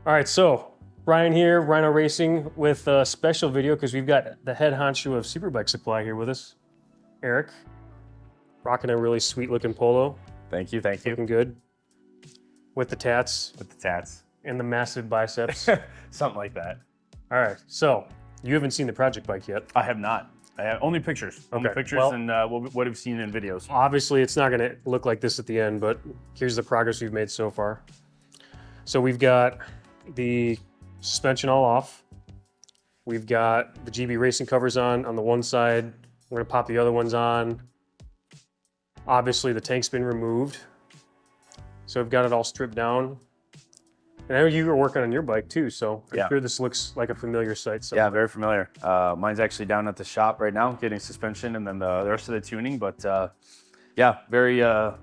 All right, so Ryan here, Rhino Racing, with a special video because we've got the head honcho of Superbike Supply here with us, Eric, rocking a really sweet looking polo. Thank you, thank you. Looking good. With the tats. With the tats. And the massive biceps. Something like that. All right, so you haven't seen the project bike yet. I have not. I have only pictures. Okay. Only pictures Well, and what I've seen in videos. Obviously, it's not going to look like this at the end, but here's the progress we've made so far. So we've got the suspension all off. We've got the GB Racing covers on the one side. We're going to pop the other ones on. Obviously, the tank's been removed. So we've got it all stripped down. And I know you were working on your bike too, so I'm sure this looks like a familiar sight. So. Yeah, very familiar. Mine's actually down at the shop right now, getting suspension and then the rest of the tuning. But yeah, very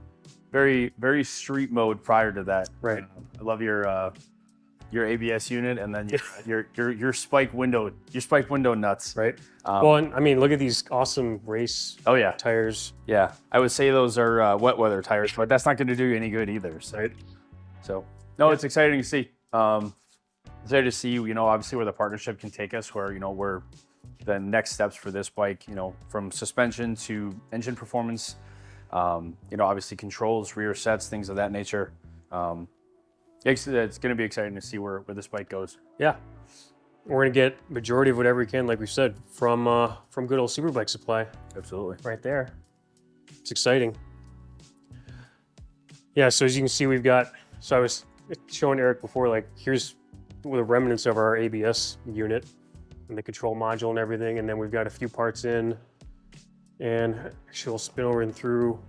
street mode prior to that. Right. I love your ABS unit and then your spike window, nuts. Right. Well, and, I mean, look at these awesome race tires. Yeah, I would say those are wet weather tires, but that's not going to do you any good either. So. Right. So. No, it's exciting to see. Excited to see, obviously where the partnership can take us, where, where the next steps for this bike, from suspension to engine performance, obviously controls, rear sets, things of that nature. It's going to be exciting to see where this bike goes. Yeah. We're going to get majority of whatever we can, like we said, from good old Superbike Supply. Absolutely. Right there. It's exciting. Yeah, so as you can see, we've got, so I was showing Eric before, like, here's the remnants of our ABS unit and the control module and everything. And then we've got a few parts in, and actually we'll spin over and through.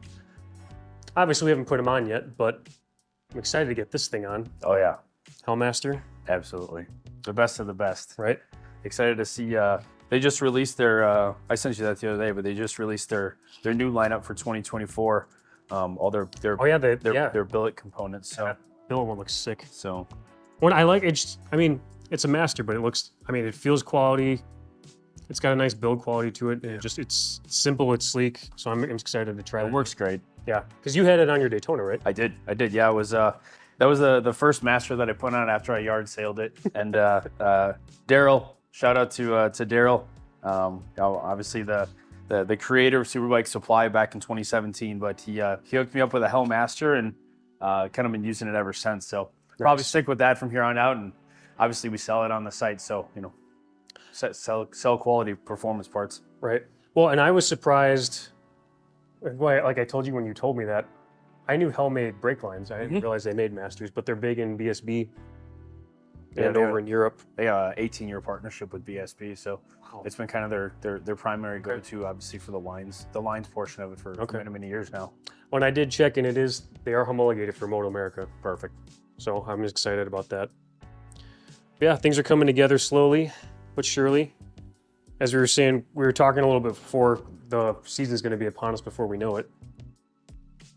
Obviously we haven't put them on yet, but I'm excited to get this thing on. Oh yeah. Hellmaster. Absolutely. The best of the best. Right. Excited to see, they just released their, I sent you that the other day, but they just released their new lineup for 2024. All their billet components. So. Yeah. Billet one looks sick. So, what I like, it's a master, but it feels quality. It's got a nice build quality to it. Yeah. It's simple, it's sleek. So I'm excited to try it. It works great. Yeah, because you had it on your Daytona, right? I did. Yeah, it was that was the first master that I put on after I yard sailed it. And Daryl, shout out to Daryl. Obviously the creator of Superbike Supply back in 2017, but he hooked me up with a Hellmaster and kind of been using it ever since. So probably stick with that from here on out. And obviously we sell it on the site. So, sell quality performance parts. Right. Well, and I was surprised, like I told you when you told me that, I knew Hell made brake lines. I didn't realize they made masters, but they're big in BSB and over in Europe. They have an 18-year partnership with BSB. So it's been kind of their primary go-to, obviously, for the lines portion of it for many, many years now. When I did check, and they are homologated for MotoAmerica. Perfect. So I'm excited about that. Yeah, things are coming together slowly, but surely. As we were saying, we were talking a little bit before, the season's going to be upon us before we know it.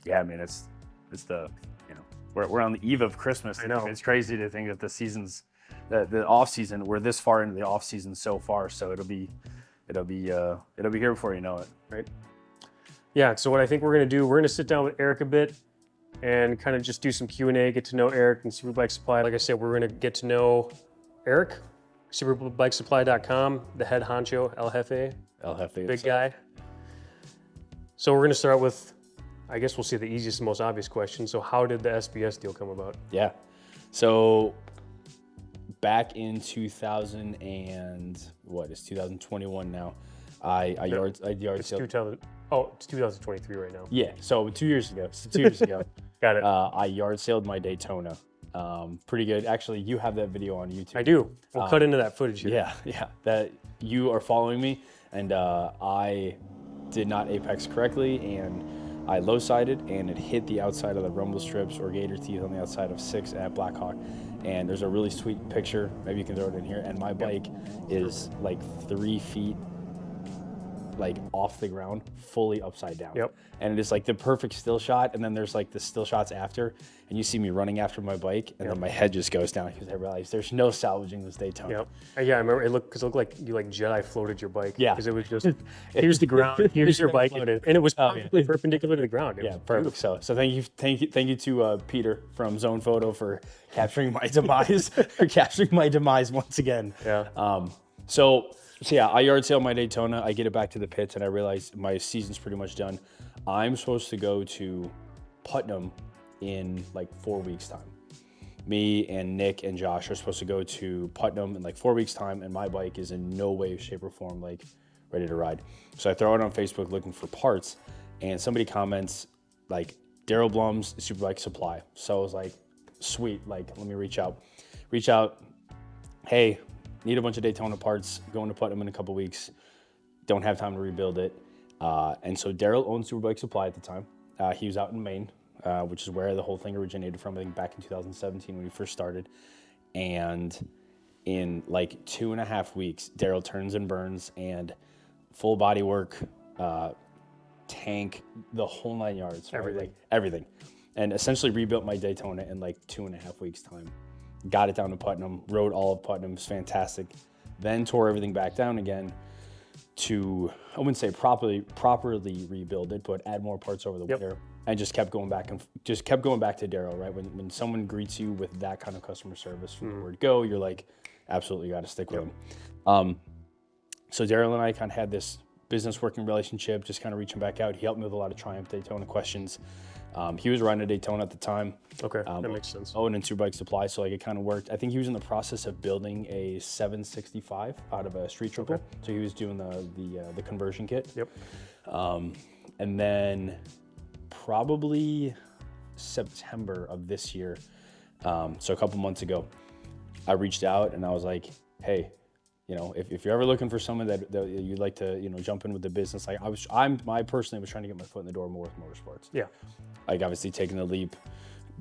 Yeah, I mean, it's the, we're on the eve of Christmas. I know. It's crazy to think that the season's, the off season, we're this far into the off season so far. So it'll be here before you know it. Right. Yeah, so what I think we're going to do, we're going to sit down with Eric a bit and kind of just do some Q&A, get to know Eric and Superbike Supply. Like I said, we're going to get to know Eric, superbikesupply.com, the head honcho, El Jefe, big guy. So we're going to start with, I guess we'll see the easiest and most obvious question. So how did the SBS deal come about? Yeah, so back in 2021 now, I yard sailed. It's 2023 right now. Yeah, so 2 years ago. Got it. I yard sailed my Daytona. Pretty good. Actually, you have that video on YouTube. I do. We'll cut into that footage here. Yeah. That you are following me, and I did not apex correctly, and I low-sided, and it hit the outside of the rumble strips or gator teeth on the outside of 6 at Blackhawk. And there's a really sweet picture. Maybe you can throw it in here. And my bike is like 3 feet like off the ground, fully upside down. Yep. And it is like the perfect still shot. And then there's like the still shots after, and you see me running after my bike, and then my head just goes down because I realized there's no salvaging this Daytona. Yep. Yeah, I remember it looked like you like Jedi floated your bike. Yeah. Because it was just here's the ground, here's your bike, and it was perfectly perpendicular to the ground. It was Perfect. So thank you to Peter from Zone Photo for capturing my demise, once again. Yeah. So yeah, I yard sale my Daytona. I get it back to the pits, and I realize my season's pretty much done. I'm supposed to go to Putnam in like 4 weeks' time. Me and Nick and Josh are supposed to go to Putnam in like 4 weeks' time, and my bike is in no way, shape, or form like ready to ride. So I throw it on Facebook looking for parts, and somebody comments like Daryl Blum's Superbike Supply. So I was like, sweet, like let me reach out. Hey, need a bunch of Daytona parts, going to Putnam in a couple weeks, don't have time to rebuild it. And so Daryl owned Superbike Supply at the time. He was out in Maine, which is where the whole thing originated from, I think back in 2017 when we first started. And in like 2.5 weeks, Daryl turns and burns, and full body work, tank, the whole 9 yards. Right? Everything. Like, everything. And essentially rebuilt my Daytona in like 2.5 weeks time. Got it down to Putnam, rode all of Putnam, it was fantastic. Then tore everything back down again to, I wouldn't say properly rebuild it, but add more parts over the winter, and just kept going back to Daryl, right? When someone greets you with that kind of customer service from the word go, you're like, absolutely, you got to stick with them. So Daryl and I kind of had this business working relationship, just kind of reaching back out. He helped me with a lot of Triumph Daytona questions. He was riding a Daytona at the time. Okay, that makes sense. Oh, and in Superbike Supply, so like it kind of worked. I think he was in the process of building a 765 out of a street triple. Okay. So he was doing the conversion kit. Yep. And then probably September of this year, so a couple months ago, I reached out and I was like, hey, you know, if you're ever looking for someone that you'd like to, you know, jump in with the business, like I personally was trying to get my foot in the door more with motorsports. Yeah. Like obviously taking the leap,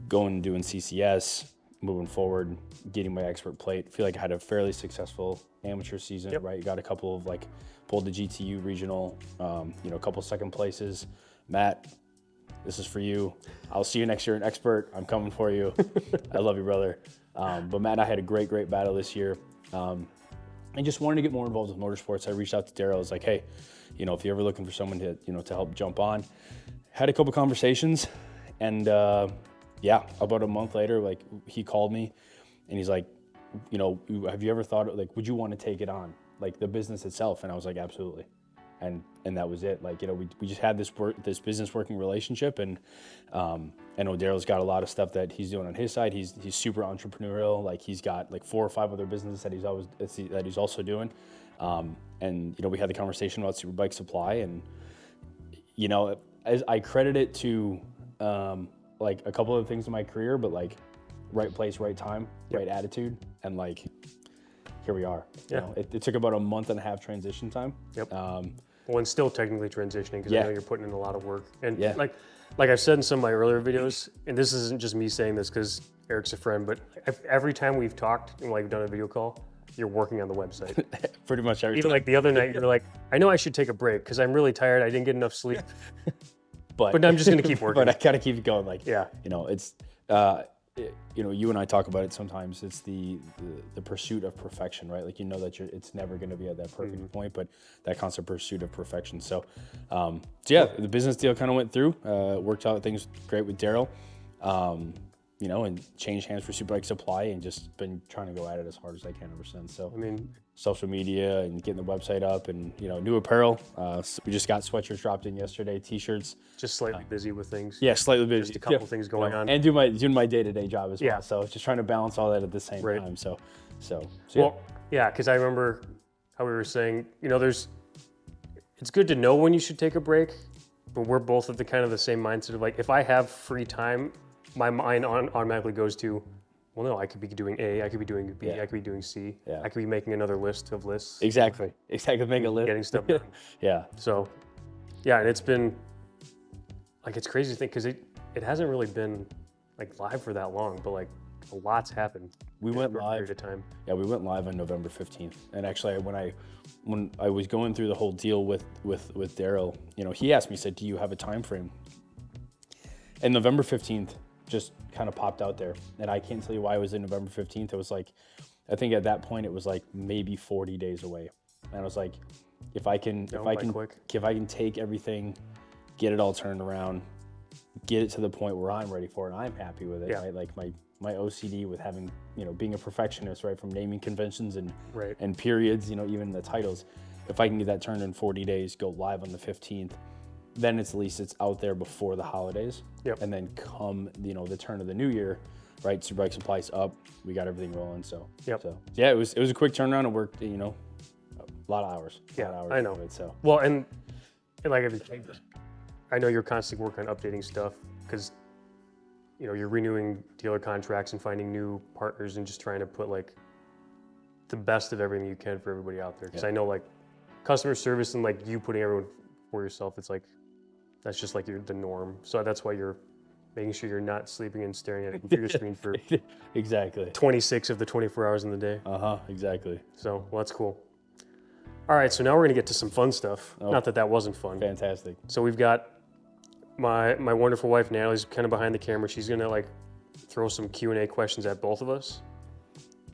going and doing CCS, moving forward, getting my expert plate. I feel like I had a fairly successful amateur season, right? Got a couple of like, pulled the GTU regional, you know, a couple second places. Matt, this is for you. I'll see you next year in expert. I'm coming for you. I love you, brother. But Matt and I had a great battle this year. I just wanted to get more involved with motorsports. I reached out to Daryl. I was like, hey, you know, if you're ever looking for someone to, you know, to help jump on, had a couple conversations, and yeah, about a month later, like he called me and he's like, you know, have you ever thought, like, would you want to take it on, like the business itself? And I was like, absolutely. And that was it. Like, you know, we just had this business working relationship, and I know Daryl's got a lot of stuff that he's doing on his side. He's super entrepreneurial. Like he's got like 4 or 5 other businesses that he's also doing. And you know, we had the conversation about Superbike Supply, and you know, as I credit it to like a couple of things in my career, but like right place, right time, right attitude, and like here we are. Yeah. You know, it took about a month and a half transition time. Yep. Well, and still technically transitioning, because I know you're putting in a lot of work. And like I've said in some of my earlier videos, and this isn't just me saying this because Eric's a friend, but every time we've talked and like done a video call, you're working on the website. Pretty much every Even time. like the other night, you're like, I know I should take a break because I'm really tired. I didn't get enough sleep. But I'm just going to keep working. But I got to keep going. Like, yeah, you know, it's, you know, you and I talk about it sometimes. It's the pursuit of perfection, right? Like, you know that it's never going to be at that perfect point, but that constant pursuit of perfection. So, yeah, the business deal kind of went through, worked out things great with Daryl, you know, and changed hands for Superbike Supply, and just been trying to go at it as hard as I can ever since. So, I mean, social media and getting the website up, and, you know, new apparel. So we just got sweatshirts dropped in yesterday, t-shirts. Just slightly busy with things. Yeah, slightly busy. Just a couple things going on. And doing my day-to-day job as well. So just trying to balance all that at the same time. So well, yeah, because I remember how we were saying, you know, it's good to know when you should take a break, but we're both of the same mindset of like, if I have free time, my mind automatically goes to, well, no, I could be doing A, I could be doing B, I could be doing C, I could be making another list of lists. Exactly. Make a list. Getting stuff done. Yeah. So, yeah, and it's been, like, it's crazy to think, because it hasn't really been, like, live for that long, but, like, a lot's happened. We went for a live. period of time. Yeah, we went live on November 15th. And actually, when I was going through the whole deal with Daryl, you know, he asked me, he said, "Do you have a time frame?" And November 15th just kind of popped out there. And I can't tell you why it was in November 15th. It was like, I think at that point it was like maybe 40 days away. And I was like, if I can take everything, get it all turned around, get it to the point where I'm ready for it, and I'm happy with it, right? Like my OCD with having, you know, being a perfectionist, right? From naming conventions and periods, you know, even the titles. If I can get that turned in 40 days, go live on the 15th, then at least it's out there before the holidays. And then come, you know, the turn of the new year, right? Superbike Supply's up. We got everything rolling. So yeah, it was a quick turnaround. It worked, you know, a lot of hours. I know. It, so well, and like everything, I know you're constantly working on updating stuff because, you know, you're renewing dealer contracts and finding new partners and just trying to put like the best of everything you can for everybody out there. Because I know like customer service and like you putting everyone for yourself, it's like that's just like the norm. So that's why you're making sure you're not sleeping and staring at a computer screen for exactly 26 of the 24 hours in the day. Exactly. So well, that's cool. All right, so now we're gonna get to some fun stuff. Not that that wasn't fun. Fantastic. So we've got my wonderful wife Natalie's kind of behind the camera. She's gonna like throw some Q&A questions at both of us,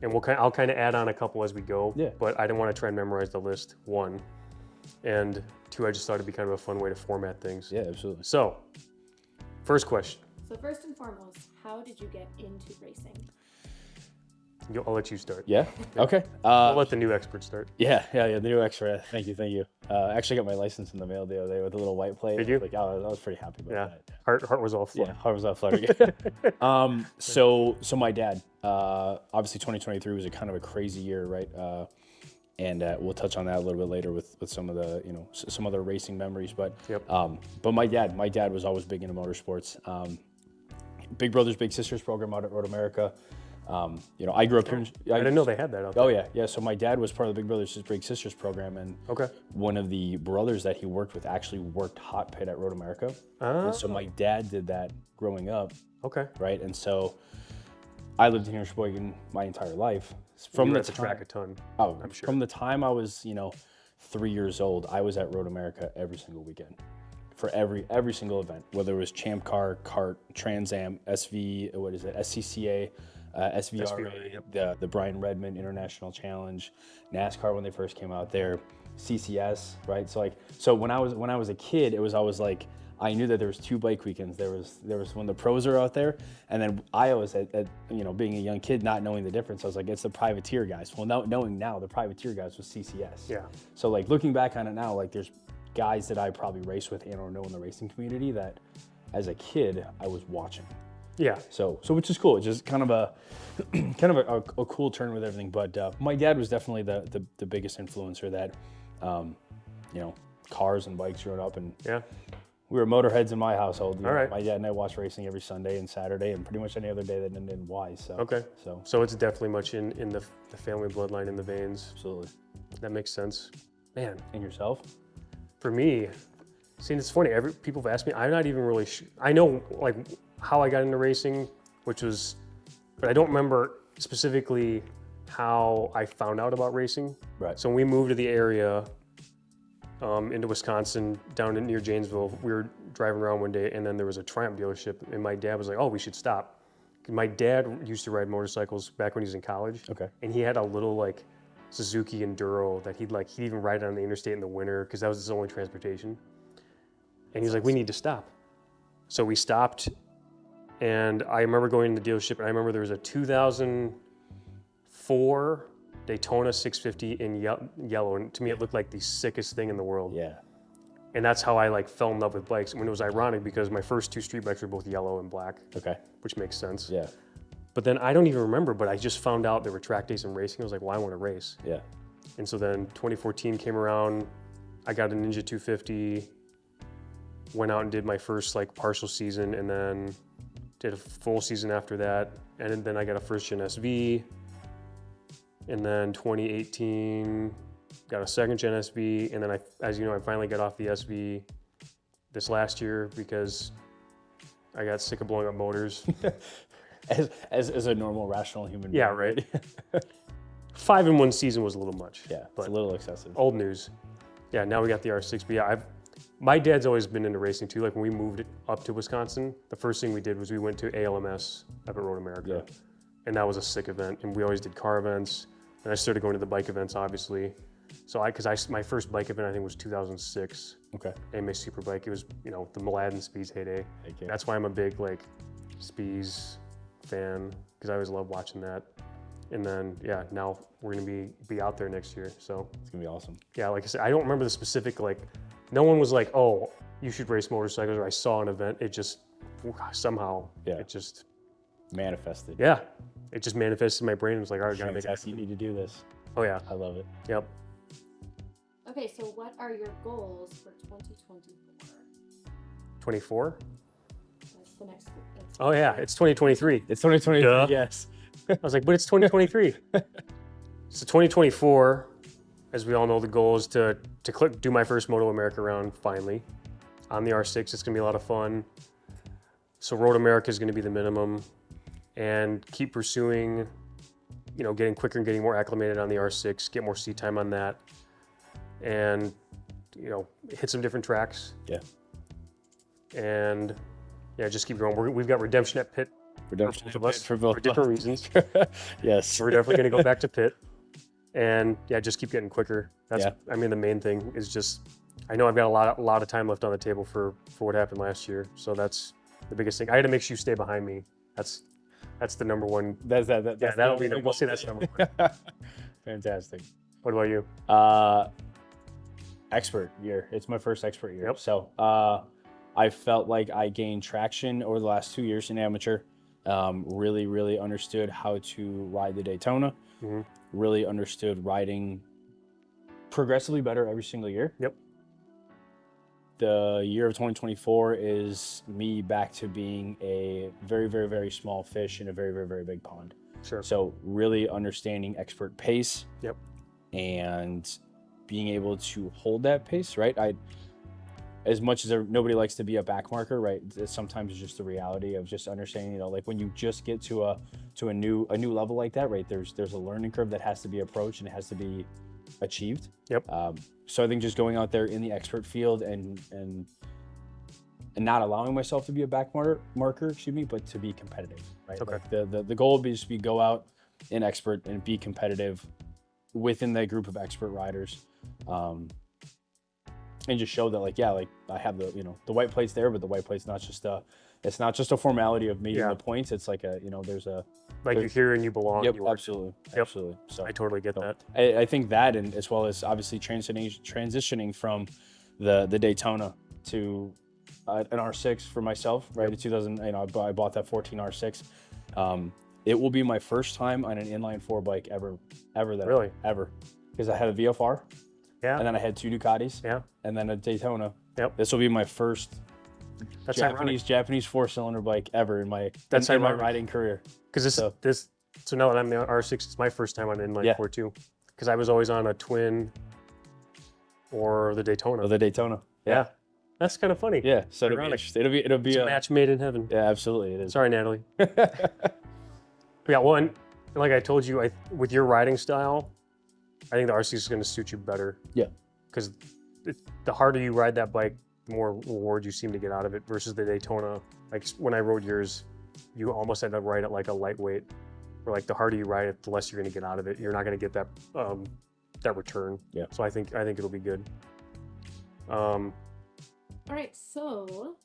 and I'll kind of add on a couple as we go. Yeah. But I didn't want to try and memorize the list. One, and two, I just thought it'd be kind of a fun way to format things. Yeah, absolutely. So, first question. So first and foremost, how did you get into racing? I'll let you start. Yeah. Okay. I'll let the new expert start. Yeah. The new extra. Thank you. Actually got my license in the mail the other day with a little white plate. Did you? Like, I was pretty happy about that. Heart was all flutter. Yeah, heart was out fluttering. So my dad, obviously 2023 was a kind of a crazy year, right? And we'll touch on that a little bit later with some of the, you know, some other racing memories. But my dad was always big into motorsports. Big Brothers Big Sisters program out at Road America. You know, I grew up here. I didn't know they had that out there. Oh yeah. So my dad was part of the Big Brothers Big Sisters program, and one of the brothers that he worked with actually worked hot pit at Road America. And so my dad did that growing up. Right, and so I lived here in Sheboygan my entire life. From the track a ton. Oh, I'm sure. From the time I was, you know, 3 years old, I was at Road America every single weekend for every single event, whether it was Champ Car, Kart, Trans Am, SCCA. SVR, the Brian Redmond International Challenge, NASCAR when they first came out there, CCS, right? So when I was a kid, it was always like I knew that there was two bike weekends. There was when the pros are out there, and then I always, you know, being a young kid, not knowing the difference, I was like, it's the privateer guys. Well, knowing now, the privateer guys was CCS. Yeah. So like looking back on it now, like there's guys that I probably race with and or know in the racing community that, as a kid, I was watching. Yeah. So which is cool. It's just kind of a cool turn with everything. But my dad was definitely the biggest influencer that, you know, cars and bikes growing up, and we were motorheads in my household. You know, my dad and I watched racing every Sunday and Saturday, and pretty much any other day that ended Y. So So it's definitely much in the family bloodline, in the veins. Absolutely. That makes sense. Man. And yourself? For me, see, it's funny. People have asked me. I'm not even really. I know like how I got into racing, but I don't remember specifically how I found out about racing. Right. So when we moved to the area, into Wisconsin, down near Janesville, we were driving around one day, and then there was a Triumph dealership, and my dad was like, "Oh, we should stop." My dad used to ride motorcycles back when he was in college. And he had a little like Suzuki Enduro that he'd even ride on the interstate in the winter because that was his only transportation. And he was like, "We need to stop." So we stopped. And I remember going to the dealership, and I remember there was a 2004 Daytona 650 in yellow, and to me it looked like the sickest thing in the world. Yeah. And that's how I like fell in love with bikes. And it was ironic because my first two street bikes were both yellow and black. Which makes sense. Yeah. But then I don't even remember, but I just found out there were track days and racing. I was like, well, I want to race. Yeah. And so then 2014 came around, I got a Ninja 250, went out and did my first like partial season, and then did a full season after that, and then I got a first gen SV, and then 2018 got a second gen SV, and then as you know, I finally got off the SV this last year because I got sick of blowing up motors. as a normal, rational human being. Yeah, right. 5 in one season was a little much. Yeah, it's but a little excessive. old news. Yeah, now we got the R6. But yeah, my dad's always been into racing too. Like when we moved it up to Wisconsin, the first thing we did was we went to ALMS up at Road America. Yeah. And that was a sick event. And we always did car events. And I started going to the bike events, obviously. So my first bike event, I think, was 2006. Okay. AMA Superbike. It was, the Mladen Speeds heyday. Thank you. That's why I'm a big, Speeds fan, because I always love watching that. And then, yeah, now we're going to be out there next year. So It's going to be awesome. yeah, like I said, I don't remember the specific, no one was like, oh, you should race motorcycles, or I saw an event. It just, somehow, Yeah. it just, Manifested. yeah, it just manifested in my brain. It was like, all right, gotta make it Fantastic. You happen. need to do this. Oh yeah, I love it. yep. Okay, so what are your goals for 2024? 24? That's the next one. Oh yeah, it's 2023. It's 2020. Duh. Yes. I was like, but it's 2023. So 2024, as we all know, the goal is to do my first Moto America round finally on the R6. It's gonna be a lot of fun. So Road America is gonna be the minimum, and keep pursuing, getting quicker and getting more acclimated on the R6, get more seat time on that, and hit some different tracks. Yeah. And yeah, just keep going. We've got redemption at pit Redemption for both of us for both for different reasons. Yes. So we're definitely going to go back to pit, and yeah, just keep getting quicker. That's, Yeah. I mean, the main thing is just, I know I've got a lot of time left on the table for what happened last year. So that's the biggest thing. I had to make sure you stay behind me. That's the number one. That's Yeah, that'll be. We'll say that's number one. Fantastic. What about you? Expert year. It's my first expert year. Yep. So I felt like I gained traction over the last 2 years in amateur. Really, really understood how to ride the Daytona. Mm-hmm. Really understood riding progressively better every single year. Yep. The year of 2024 is me back to being a very, very, very small fish in a very, very, very big pond. Sure. So really understanding expert pace. Yep. And being able to hold that pace, right? As much as nobody likes to be a back marker, right? Sometimes it's just the reality of just understanding, when you just get to a new level like that, right? There's a learning curve that has to be approached and it has to be achieved. Yep. So I think just going out there in the expert field and not allowing myself to be a back marker, but to be competitive, right? Okay. Like the goal would be just be go out in expert and be competitive within that group of expert riders. And just show that I have the white plate's there, but the white plate's not just a formality of meeting Yeah. the points. It's like there's a You're here and you belong. yep, you work. absolutely. So I totally get that. I think that, and as well as obviously transitioning from the Daytona to an R6 for myself, right? In 2000, I bought that 14 R6. It will be my first time on an inline 4 bike ever. Really? Ever, because I had a VFR. Yeah. And then I had 2 Ducatis. Yeah. And then a Daytona. Yep. This will be my first That's Japanese 4-cylinder bike ever in my That's in my ironic. riding career. Because so now that I'm the R6, it's my first time on inline Yeah. 4 too. Because I was always on a twin or the Daytona. Or the Daytona. Yeah. That's kind of funny. Yeah. So Ironic. it'll be It's a a match made in heaven. yeah, absolutely it is. Sorry, Natalie. Yeah, well, and like I told you, with your riding style, I think the R6 is going to suit you better. Yeah. Because the harder you ride that bike, the more reward you seem to get out of it versus the Daytona. Like when I rode yours, you almost had to ride it like a lightweight. Or the harder you ride it, the less you're going to get out of it. You're not going to get that return. Yeah. So I think it'll be good. All right, so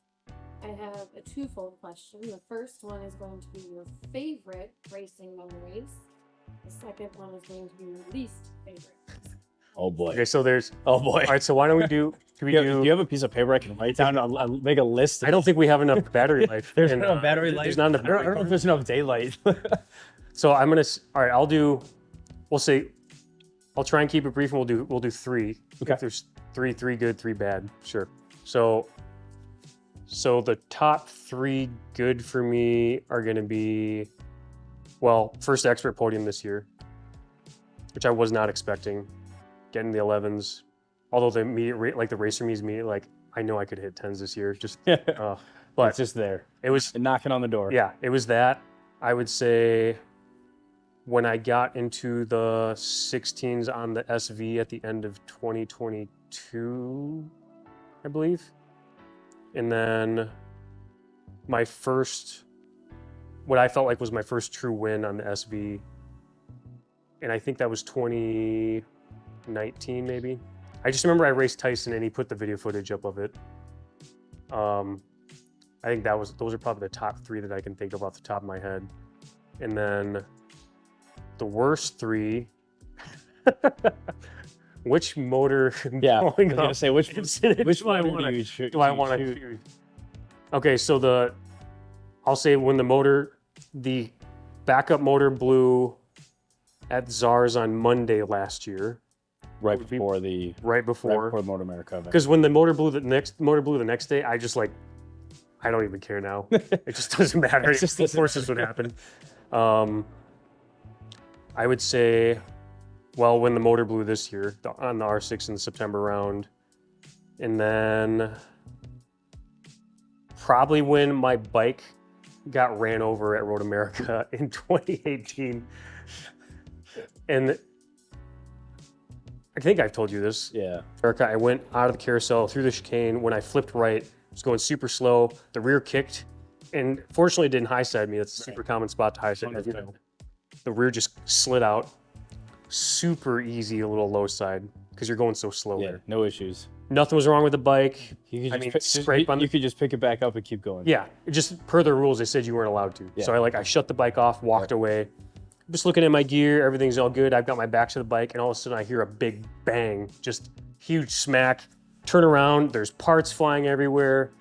I have a twofold question. The first one is going to be your favorite racing memories. The second one is going to be your least favorite. Oh boy. Okay, so there's. Oh boy. All right, so why don't we do? Do Do you have a piece of paper I can write down? I'll make a list. I don't think we have enough battery life. There's in, no battery life. There's not enough. I don't know if there's enough daylight. So I'm gonna. All right, we'll say. I'll try and keep it brief, and we'll do 3. Okay. If there's 3 good, 3 bad, sure. So the top 3 good for me are gonna be, well, first expert podium this year, which I was not expecting. Getting the 11s, although the immediate the racer me's me, I know I could hit 10s this year. Just, but it's just there. it was knocking on the door. Yeah, it was that. I would say when I got into the 16s on the SV at the end of 2022, I believe. And then my first, what I felt like was my first true win on the SV, and I think that was 2019 maybe. I just remember I raced Tyson and he put the video footage up of it. I think those are probably the top 3 that I can think of off the top of my head. And then the worst 3, which motor? Yeah, I was going gonna up say which one motor do I want to choose? Okay, so I'll say when the backup motor blew at Czars on Monday last year. right before the motoamerica event. Because when the motor blew the next day, I just like, I don't even care now. It just doesn't matter. Of course, this would happen. I would say, well, when the motor blew this year on the R6 in the September round, and then probably when my bike got ran over at Road America in 2018. And I think I've told you this. Yeah. Erica, I went out of the carousel through the chicane. When I flipped right, I was going super slow. The rear kicked, and fortunately it didn't high side me. That's a super common spot to high side. The rear just slid out. Super easy, a little low side because you're going so slow. Yeah, there. no issues. Nothing was wrong with the bike. You could you could just pick it back up and keep going. Yeah, just per the rules, they said you weren't allowed to. Yeah. So I shut the bike off, walked away. Just looking at my gear, everything's all good. I've got my back to the bike, and all of a sudden I hear a big bang, just huge smack. Turn around, there's parts flying everywhere.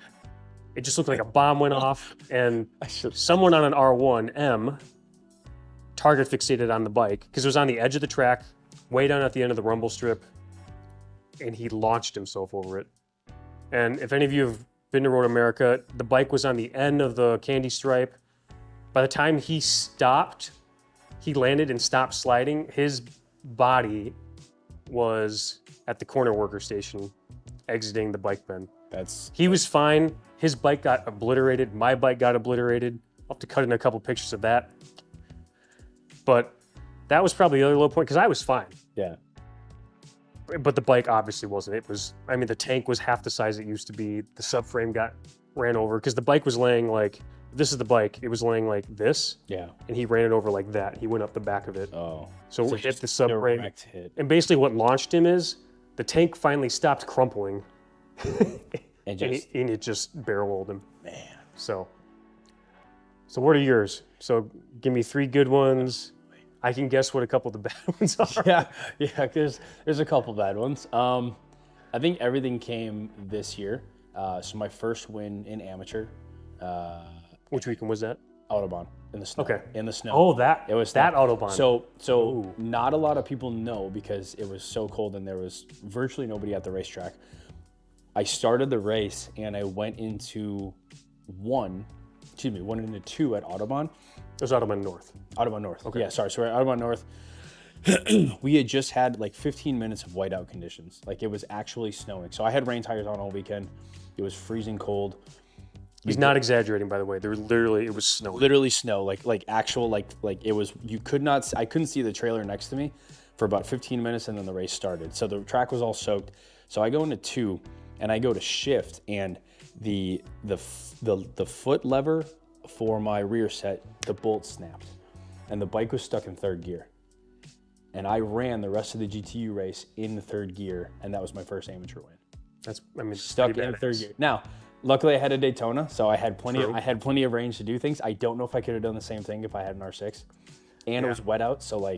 It just looked like a bomb went off, and someone on an R1 M target fixated on the bike because it was on the edge of the track, way down at the end of the rumble strip, and he launched himself over it. And if any of you have been to Road America, the bike was on the end of the candy stripe. By the time he landed and stopped sliding, his body was at the corner worker station exiting the bike bend. He was fine. His bike got obliterated. My bike got obliterated. I'll have to cut in a couple pictures of that. But that was probably the other low point because I was fine. Yeah. But the bike obviously wasn't. The tank was half the size it used to be. The subframe got ran over because the bike was laying like, this is the bike. It was laying like this. Yeah. And he ran it over like that. He went up the back of it. Oh. So it hit the subframe. Direct hit. And basically what launched him is the tank finally stopped crumpling. and it just barrel rolled him. Man. So what are yours? So give me 3 good ones. I can guess what a couple of the bad ones are. Yeah, there's a couple bad ones. I think everything came this year. So my first win in amateur. Which weekend was that? Autobahn in the snow. Okay. In the snow. Oh, it was snow. that Autobahn. So Ooh. not a lot of people know because it was so cold and there was virtually nobody at the racetrack. I started the race and I went into 1 into 2 at Autobahn. It was Autobahn North. Autobahn North. Okay. Yeah, sorry. So we're at Autobahn North. We had just had like 15 minutes of whiteout conditions. Like it was actually snowing. So I had rain tires on all weekend. It was freezing cold. He's not exaggerating, by the way. It was snowing. Literally snow, like actual, like it was, I couldn't see the trailer next to me for about 15 minutes and then the race started. So the track was all soaked. So I go into 2 and I go to shift and the foot lever for my rear set, the bolt snapped and the bike was stuck in 3rd gear. And I ran the rest of the GTU race in the 3rd gear and that was my first amateur win. Stuck in 3rd gear. Now, luckily I had a Daytona, so I had plenty of range to do things. I don't know if I could have done the same thing if I had an R6. And it was wet out, so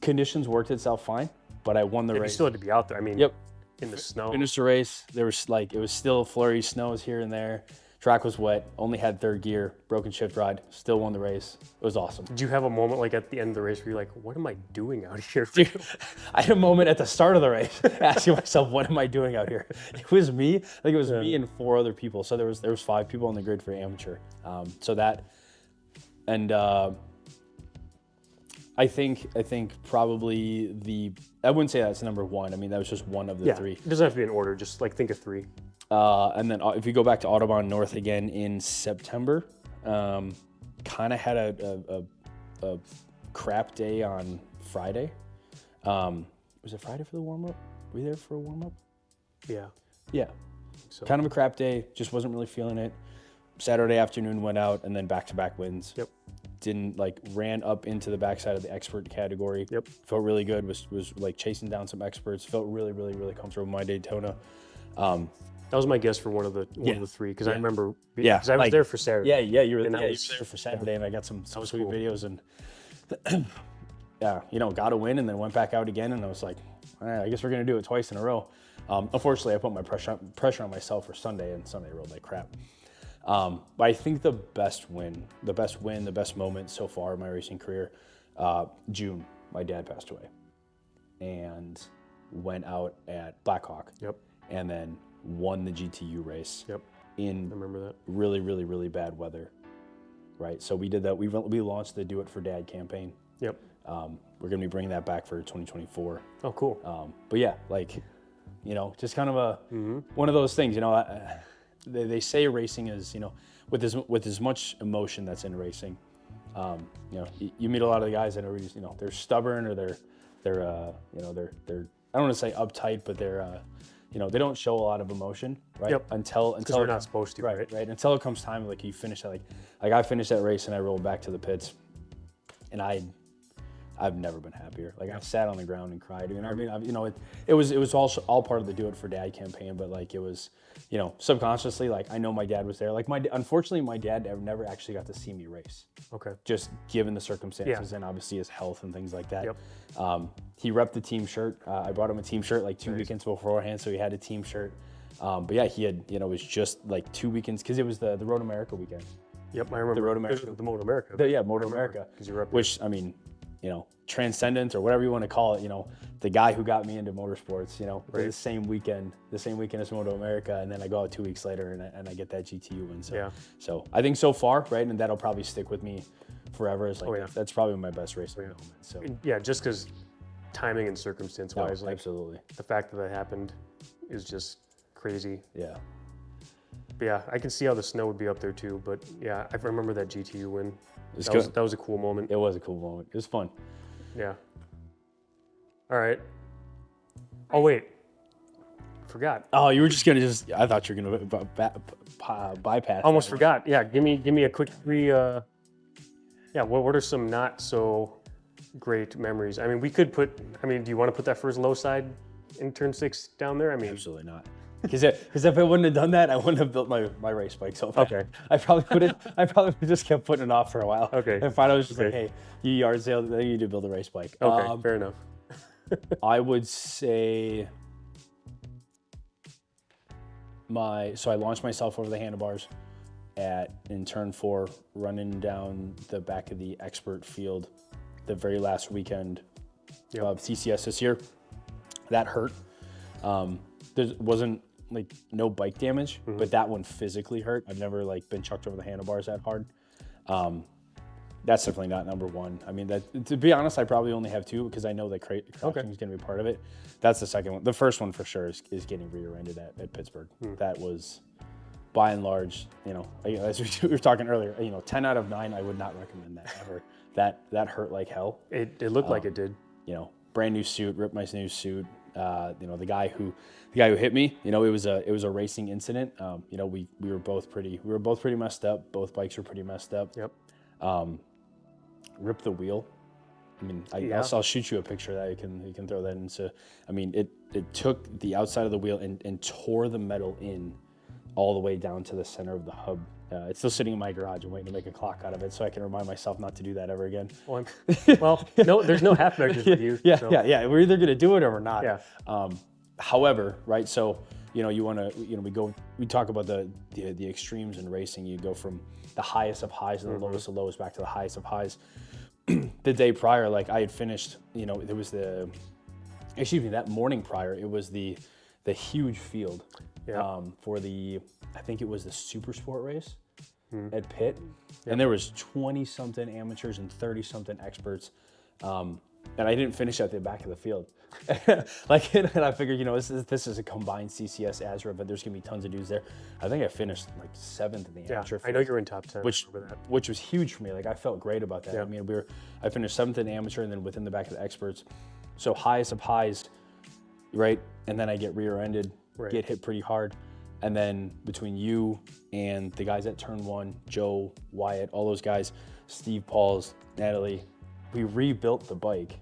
conditions worked itself fine, but I won the race. You still had to be out there. Yep. In the snow. Finished the race. There was it was still flurry snows here and there. Track was wet, only had 3rd gear, broken shift rod, still won the race. It was awesome. Did you have a moment like at the end of the race where you're like, what am I doing out here? Dude, I had a moment at the start of the race asking myself, what am I doing out here? It was me. I think it was me and 4 other people. So there was 5 people on the grid for amateur. I think probably I wouldn't say that's number 1. I mean, that was just one of the 3. It doesn't have to be in order. Just like think of 3. And then if you go back to Autobahn North again in September, kind of had a crap day on Friday. Was it Friday for the warm-up? Were you there for a warm-up? Yeah. Yeah. So. Kind of a crap day, just wasn't really feeling it. Saturday afternoon went out, and then back-to-back wins. Yep. Didn't ran up into the backside of the expert category. Yep. Felt really good, was like chasing down some experts, felt really, really, really comfortable with my Daytona. That was my guess for one of the three, because I remember, because I was there for Saturday. Yeah, you were And there for Saturday, and I got some sweet cool. videos, and yeah, got a win, and then went back out again, and I was like, all right, I guess we're gonna do it twice in a row. Unfortunately, I put my pressure on myself for Sunday, and Sunday rolled like crap. But I think the best moment so far in my racing career, June, my dad passed away, and went out at Blackhawk. Yep. And then won the GTU race. Yep. In I remember that. really, really, really bad weather. Right. So we did that. We launched the Do It for Dad campaign. Yep. We're gonna be bringing that back for 2024. Oh, cool. But yeah, just kind of one of those things. They say racing is, with as much emotion that's in racing. You meet a lot of the guys that are really, they're stubborn, or they're I don't want to say uptight, but they're they don't show a lot of emotion, right? Yep. Until they're not supposed to, right? Right. Until it comes time, like you finish that, like I finished that race and I rolled back to the pits, and I've never been happier. Like I sat on the ground and cried. I mean, it was also all part of the Do It for Dad campaign, but like it was, subconsciously, like I know my dad was there. Like unfortunately, my dad never actually got to see me race. Okay. Just given the circumstances and obviously his health and things like that. Yep. He repped the team shirt. I brought him a team shirt like 2 weekends beforehand, so he had a team shirt. But yeah, he had, it was just like 2 weekends, because it was the Road America weekend. Yep, I remember. The Road America. The Moto America. Moto America. Because you were up there. Which, I mean, transcendent or whatever you want to call it, the guy who got me into motorsports, Right. the same weekend as Moto America, and then I go out 2 weeks later and I get that GTU win. So I think so far, right, and that'll probably stick with me forever. Is like that's probably my best racing moment. So Yeah, just because timing and circumstance wise, absolutely, the fact that happened is just crazy. Yeah. But yeah, I can see how the snow would be up there too. But yeah, I remember that GTU win. That was a cool moment. It was a cool moment. It was fun. Yeah. All right. Oh wait, forgot. Oh, you were just gonna I thought you were gonna bypass. Almost forgot. Yeah, give me a quick three. What are some not so great memories? I mean, we could put. I mean, do you want to put that first low side in turn 6 down there? I mean, Absolutely not. Because if I wouldn't have done that, I wouldn't have built my race bike so fast. Okay. I probably would just kept putting it off for a while. Okay. And finally I was just like, Okay. hey, you yard sale, then you need to build a race bike. Okay, fair enough. I would say so I launched myself over the handlebars in turn 4, running down the back of the expert field the very last weekend of TCS this year. That hurt. There wasn't like no bike damage, but that one physically hurt. I've never been chucked over the handlebars that hard. That's definitely not number one. I mean, to be honest, I probably only have 2 because I know that crashing is going to be part of it. That's the second one. The first one for sure is getting rear-ended at Pittsburgh. That was, by and large, as we were talking earlier, 10 out of 9, I would not recommend that ever. That hurt like hell. It looked like it did. Brand new suit, ripped my new suit. The guy who hit me, it was a racing incident. We were both pretty messed up. Both bikes were pretty messed up. Yep. Ripped the wheel. I mean, I'll shoot you a picture of that. You can throw that into. I mean, it took the outside of the wheel and tore the metal in all the way down to the center of the hub. It's still sitting in my garage. I'm waiting to make a clock out of it so I can remind myself not to do that ever again. Well, no, there's no half measures for you. Yeah, so. yeah. We're either going to do it or we're not. Yeah. However, right, so, you want to, we talk about the extremes in racing. You go from the highest of highs and the lowest of lows back to the highest of highs. The day prior, I had finished, there was that morning prior, it was the huge field for I think it was the Super Sport race at Pitt. And there was 20-something amateurs and 30-something experts. and I didn't finish at the back of the field. Like, and I figured, you know, this is a combined CCS Azra, but there's gonna be tons of dudes there. I think I finished like 7th in the amateur I know you're in top 10. which was huge for me. Like, I felt great about that. Yeah. I mean, I finished 7th in amateur and then within the back of the experts. So highest of highs, right? And then I get rear-ended, get hit pretty hard. And then between you and the guys at Turn 1, Joe, Wyatt, all those guys, Steve Pauls, Natalie, we rebuilt the bike.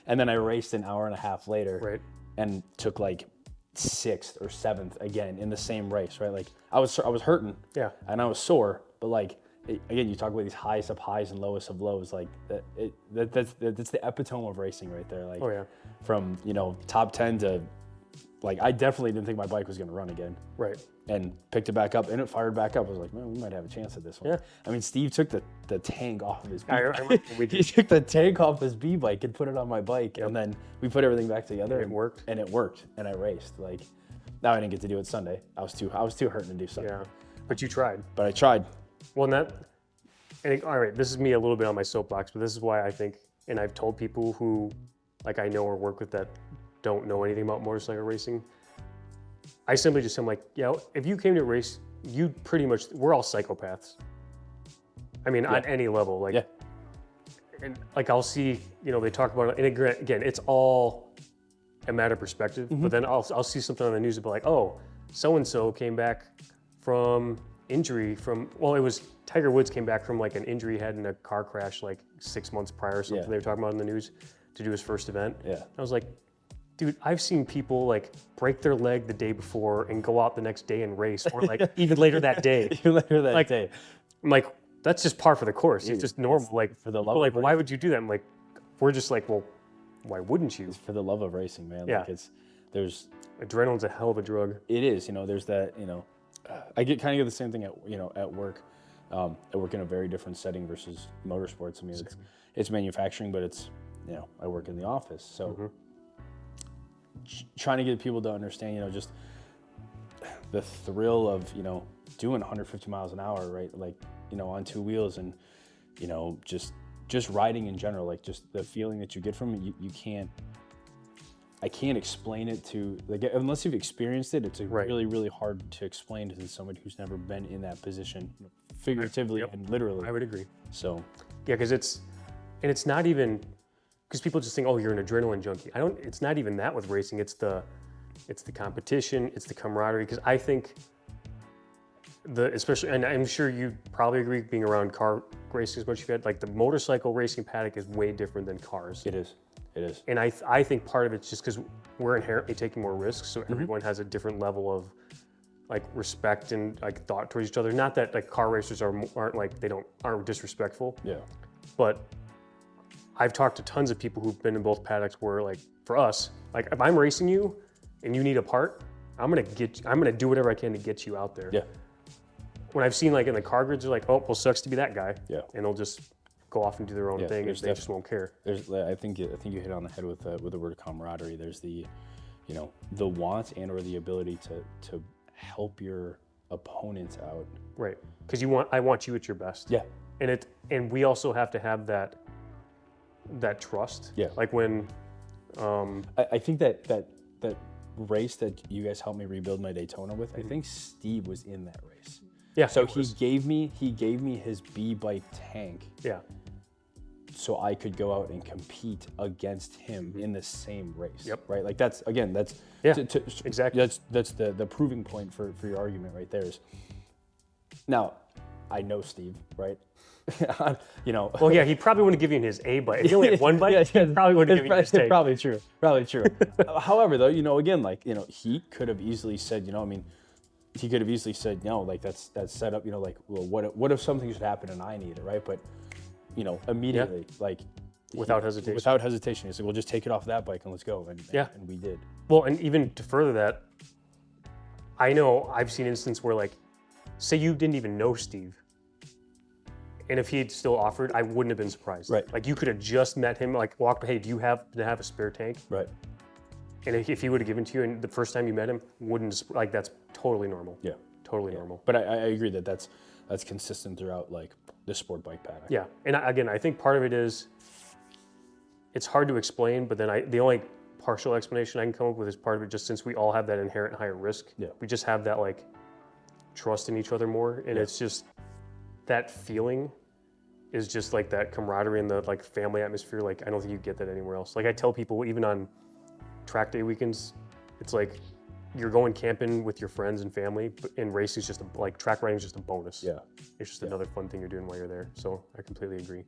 And then I raced an hour and a half later and took like 6th or 7th again in the same race, right? Like I was hurting, and I was sore, but like again, you talk about these highest of highs and lowest of lows, like that's the epitome of racing right there. Like from, you know, top 10 to like, I definitely didn't think my bike was going to run again. Right. And picked it back up, and it fired back up. I was like, man, we might have a chance at this one. Yeah. I mean, Steve took the tank off of his B I bike. remember we He took the tank off his B bike and put it on my bike, and then we put everything back together. And it worked. And it worked, and I raced. Like, now I didn't get to do it Sunday. I was too hurting to do Sunday. Yeah. But you tried. But I tried. Well, all right, this is me a little bit on my soapbox, but this is why I think, and I've told people who, like, I know or work with that don't know anything about motorcycle racing, I simply just am like, if you came to a race, we're all psychopaths. I mean, on any level, like, and like I'll see, you know, they talk about it, and again, it's all a matter of perspective. But then I'll see something on the news about like, oh, so and so came back from injury it was Tiger Woods came back from like an injury he had in a car crash like 6 months prior or something. They were talking about in the news to do his first event. I was like, dude, I've seen people like break their leg the day before and go out the next day and race, or like even later that day. Day. I'm like, that's just par for the course. It's just normal. Like, for the love like, of why would you do that? I'm like, we're just like, well, why wouldn't you? It's for the love of racing, man. Yeah. Like there's adrenaline's a hell of a drug. It is, you know, there's that, you know, I get kind of the same thing at work. I work in a very different setting versus motorsports. I mean, it's manufacturing, but it's, you know, I work in the office. So trying to get people to understand, you know, just the thrill of, you know, doing 150 miles an hour, right? Like, you know, on 2 wheels, and, you know, just riding in general, like just the feeling that you get from it, I can't explain it to, like, unless you've experienced it, it's really, really hard to explain to somebody who's never been in that position, figuratively and literally. I would agree. So. Yeah, because it's not even, because people just think, oh, you're an adrenaline junkie. It's not even that with racing. It's the competition, it's the camaraderie. Because I think especially, and I'm sure you probably agree, being around car racing as much as you've had, like the motorcycle racing paddock is way different than cars. It is. And I think part of it's just because we're inherently taking more risks, so everyone has a different level of like respect and like thought towards each other. Not that like car racers aren't like aren't disrespectful. Yeah. But I've talked to tons of people who've been in both paddocks where, like, for us, like if I'm racing you and you need a part, I'm gonna do whatever I can to get you out there. Yeah. When I've seen like in the car grids, they're like, oh, well, sucks to be that guy. Yeah. And they'll just go off and do their own thing, and they just won't care. I think you hit on the head with the word camaraderie. There's the, you know, the want and or the ability to help your opponents out. Right. Because I want you at your best. Yeah. And we also have to have that trust. Yeah. Like when I think that race that you guys helped me rebuild my Daytona with, I think Steve was in that race. Yeah. So he gave me his B bike tank. Yeah. So I could go out and compete against him in the same race. Yep. Right. Like that's exactly. That's the proving point for your argument right there. Now, I know Steve, right? You know. Well, yeah, he probably wouldn't give you his A bike. If he only had one bike, he probably wouldn't give you his tank. Probably true. However, though, you know, again, like, you know, he could have easily said, you know, I mean, he could have easily said, no, like that's set up, you know, like, well, what if something should happen and I need it, right? But, you know, immediately, like, without hesitation, he said, well, just take it off that bike and let's go, and we did. Well, and even to further that, I know I've seen instances where, like, say you didn't even know Steve, and if he had still offered, I wouldn't have been surprised. Right. Like, you could have just met him, like, walked, hey, do you have a spare tank? Right. And if he would have given to you, and the first time you met him, like, that's totally normal. Yeah. Totally normal. But I agree that's consistent throughout, like, the sport bike paddock. Yeah. And again, I think part of it is it's hard to explain, but then the only partial explanation I can come up with is part of it just since we all have that inherent higher risk. Yeah. We just have that like trust in each other more, and it's just that feeling is just like that camaraderie and the like family atmosphere. Like I don't think you get that anywhere else. Like I tell people even on track day weekends, it's like you're going camping with your friends and family, and racing is just like track riding is just a bonus. Yeah. It's just another fun thing you're doing while you're there. So I completely agree.